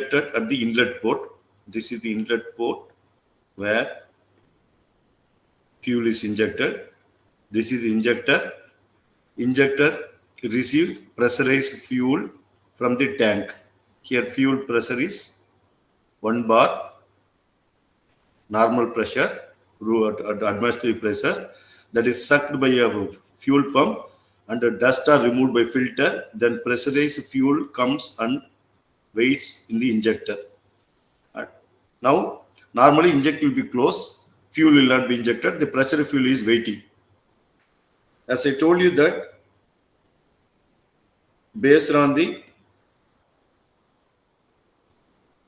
at the inlet port. This is the inlet port where fuel is injected. This is the injector. Injector receives pressurized fuel from the tank. Here fuel pressure is 1 bar, normal pressure, atmospheric pressure, that is sucked by a fuel pump, and the dust are removed by filter. Then pressurized fuel comes and waits in the injector. Now, normally injector will be closed, fuel will not be injected, the pressure fuel is waiting. As I told you that based on the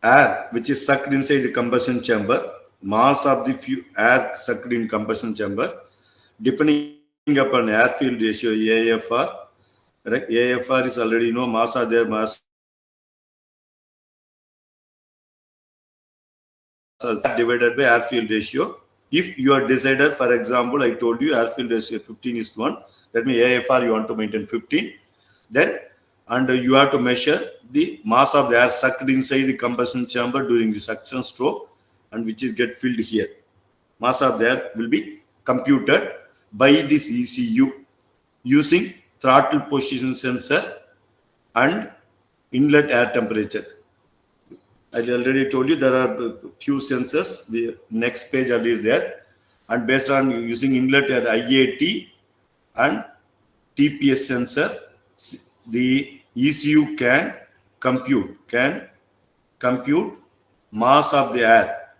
air which is sucked inside the combustion chamber, mass of the air sucked in combustion chamber, depending upon airfield ratio AFR, right? AFR is already mass are there, mass divided by airfield ratio. If you are decided, for example, I told you airfield ratio 15:1, that means AFR you want to maintain 15, then and you have to measure the mass of the air sucked inside the combustion chamber during the suction stroke, and which is get filled here. Mass of the air will be computed by this ECU using throttle position sensor and inlet air temperature. I already told you there are few sensors. The next page already is there, and based on using inlet air IAT and TPS sensor, the ECU can compute mass of the air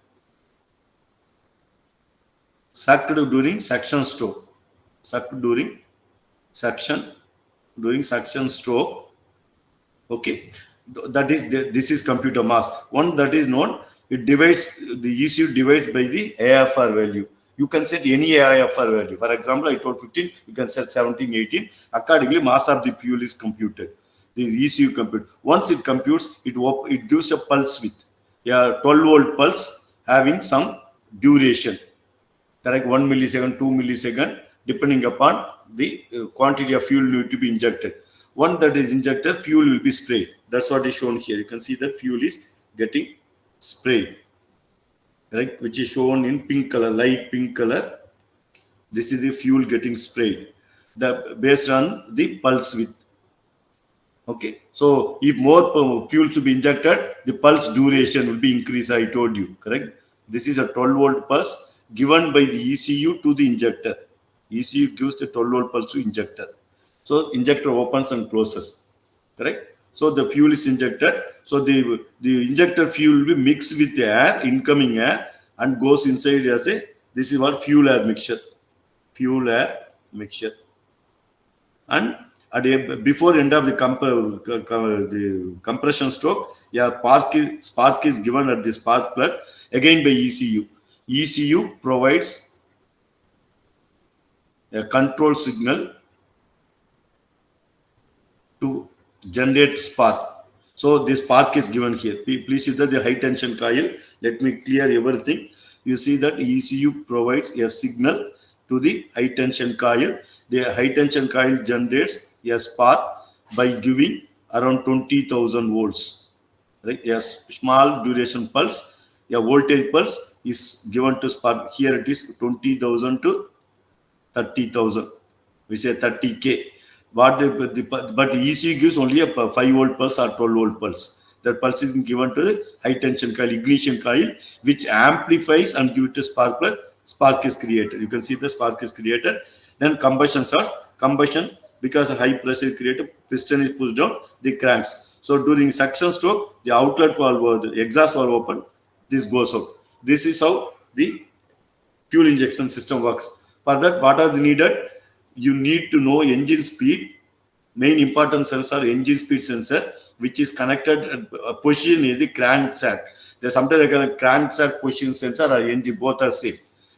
sucked during suction stroke. During suction stroke. Okay, this is computer mass. One that is known, it divides, the ECU divides by the AFR value. You can set any AFR value. For example, I told 15, you can set 17, 18. Accordingly, mass of the fuel is computed. This ECU compute. Once it computes, it gives a pulse width, 12-volt pulse having some duration. Correct, 1 millisecond, 2 millisecond, depending upon the quantity of fuel need to be injected. One that is injected, fuel will be sprayed. That's what is shown here. You can see that fuel is getting sprayed, right? Which is shown in pink color, light pink color. This is the fuel getting sprayed, based on the pulse width. Okay, so if more fuel to be injected, the pulse duration will be increased. I told you, correct? This is a 12-volt pulse given by the ECU to the injector. ECU gives the 12-volt pulse to injector. So injector opens and closes, correct? So the fuel is injected. So the injector fuel will be mixed with the air, incoming air, and goes inside as this is what fuel air mixture. And before end of the compression stroke, spark is given at the spark plug again by ECU. ECU provides a control signal to generate spark. So this spark is given here. Please see that the high tension coil. Let me clear everything. You see that ECU provides a signal to the high tension coil. The high tension coil generates a spark by giving around 20,000 volts. Right? A small duration pulse, a voltage pulse is given to spark. Here it is 20,000 to 30,000. We say 30K. But ECU gives only a 5-volt pulse or 12-volt pulse. That pulse is given to the high tension coil, ignition coil, which amplifies and gives to spark plug. Spark is created. You can see the spark is created. Then combustion starts. Combustion, because high pressure is created, piston is pushed down, the cranks. So during suction stroke, the outlet valve, the exhaust valve open, this goes out. This is how the fuel injection system works. For that, what are the needed? You need to know engine speed. Main important sensor, engine speed sensor, which is connected position in the crankshaft. There's sometimes like a crankshaft position sensor or engine, both are same.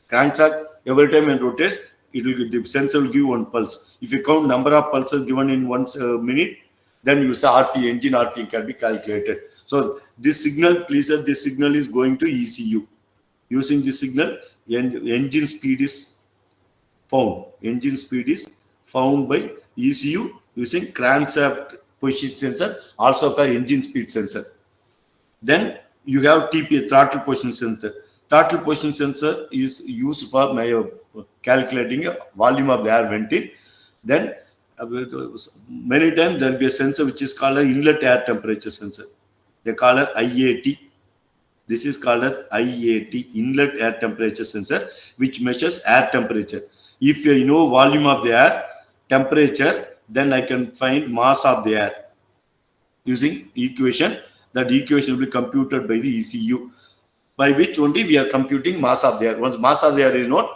Crankshaft, every time it rotates, the sensor will give one pulse. If you count number of pulses given in 1 minute, then you say engine RPM can be calculated. So this signal, please sir, this signal is going to ECU. Using this signal, engine speed is found. Engine speed is found by ECU using crankshaft position sensor, also called engine speed sensor. Then you have TPA, throttle position sensor. Throttle position sensor is used for calculating volume of the air vented. Then uh, many times there will be a sensor which is called an inlet air temperature sensor. They call it IAT. This is called as IAT, inlet air temperature sensor, which measures air temperature. If you know volume of the air, temperature, then I can find mass of the air using equation. That equation will be computed by the ECU, by which only we are computing mass of the air. Once mass of the air is known,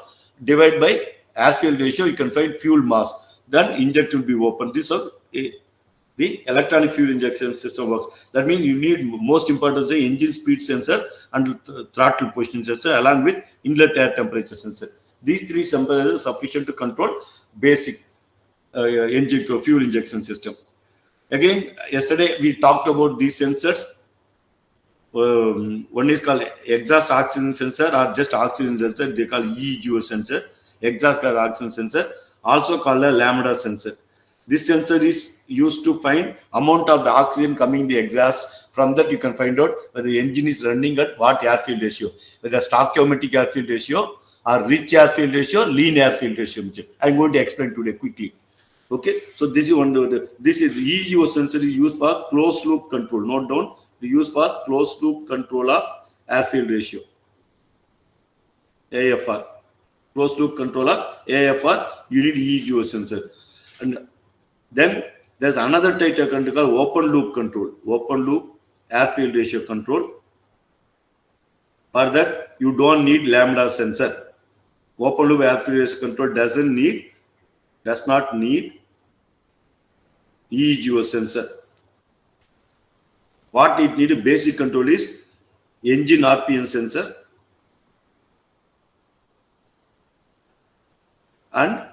divide by air fuel ratio, you can find fuel mass. Then injector will be open. This is the electronic fuel injection system works. That means you need most important the engine speed sensor and throttle position sensor along with inlet air temperature sensor. These three sensors are sufficient to control basic engine fuel injection system. Again, yesterday we talked about these sensors. One is called exhaust oxygen sensor or just oxygen sensor. They call EGO sensor, exhaust gas oxygen sensor, also called a lambda sensor. This sensor is used to find amount of the oxygen coming the exhaust. From that you can find out whether the engine is running at what airfield ratio, whether stoichiometric airfield ratio or rich airfield ratio, lean airfield ratio. I'm going to explain today quickly. Okay, so this is one. This is EGO sensor is used for closed loop control. Note down, used for closed loop control of airfield ratio. AFR, closed loop control of AFR. You need EGO sensor, and then there's another type of control called open loop control. Open loop airfield ratio control. For that, you don't need lambda sensor. Open loop airfield ratio control does not need EGO sensor. What it needs basic control is engine RPM sensor and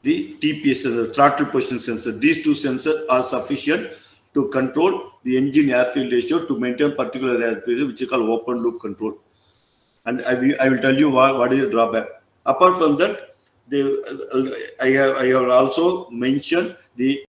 the TPS sensor, throttle position sensor. These two sensors are sufficient to control the engine airfield ratio to maintain particular airfield ratio, which is called open loop control. And I will tell you what is the drawback. Apart from that, I have also mentioned the